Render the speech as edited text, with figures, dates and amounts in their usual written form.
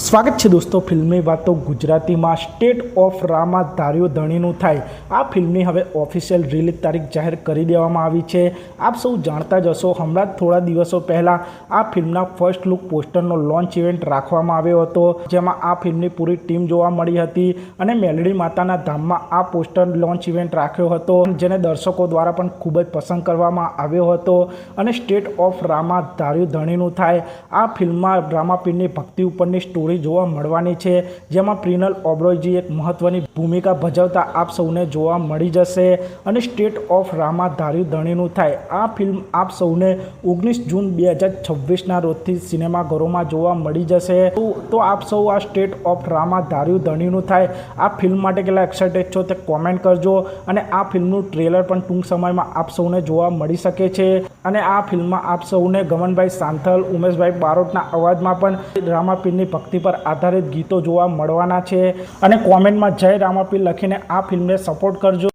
સ્વાગત છે દોસ્તો ફિલ્મની વાતો ગુજરાતીમાં સ્ટેટ ઓફ રામા ધાર્યો ધણીનું થાય આ ફિલ્મની હવે ઓફિશિયલ રિલીઝ તારીખ જાહેર કરી દેવામાં આવી છે। આપ સૌ જાણતા જ હશો હમણાં જ થોડા દિવસો પહેલાં આ ફિલ્મના ફર્સ્ટ લુક પોસ્ટરનો લોન્ચ ઇવેન્ટ રાખવામાં આવ્યો હતો, જેમાં આ ફિલ્મની પૂરી ટીમ જોવા મળી હતી અને મેલડી માતાના ધામમાં આ પોસ્ટર લોન્ચ ઇવેન્ટ રાખ્યો હતો, જેને દર્શકો દ્વારા પણ ખૂબ જ પસંદ કરવામાં આવ્યો હતો। અને સ્ટેટ ઓફ રામા ધાર્યો ધણીનું થાય આ ફિલ્મમાં રામાપીરની ભક્તિ ઉપરની સ્ટોરી જોવા મળવાની છે, જેમાં પ્રિનલ ઓબરોયજી એક મહત્વની ભૂમિકા ભજવતા આપ સૌને જોવા મળી જશે। અને સ્ટેટ ઓફ રામા ધાર્યું ધણીનું થાય આ ફિલ્મ આપ સૌને 19 જૂન 2026ના રોજથી સિનેમાઘરોમાં જોવા મળી જશે। તો આપ સૌ આ સ્ટેટ ઓફ રામા ધાર્યું ધણીનું થાય આ ફિલ્મ માટે કેટલા એક્સાઇટેડ છો તે કોમેન્ટ કરજો। અને આ ફિલ્મનું ટ્રેલર પણ ટૂંક સમયમાં આપ સૌને જોવા મળી શકે છે। અને આ ફિલ્મમાં આપ સૌને ગમનભાઈ સાંથલ, ઉમેશભાઈ બારોટના અવાજમાં પણ રામાપીરની ભક્તિ પર આધારિત ગીતો જોવા મળવાના છે। અને કોમેન્ટમાં જય રામાપીર લખીને આ ફિલ્મને સપોર્ટ કરજો।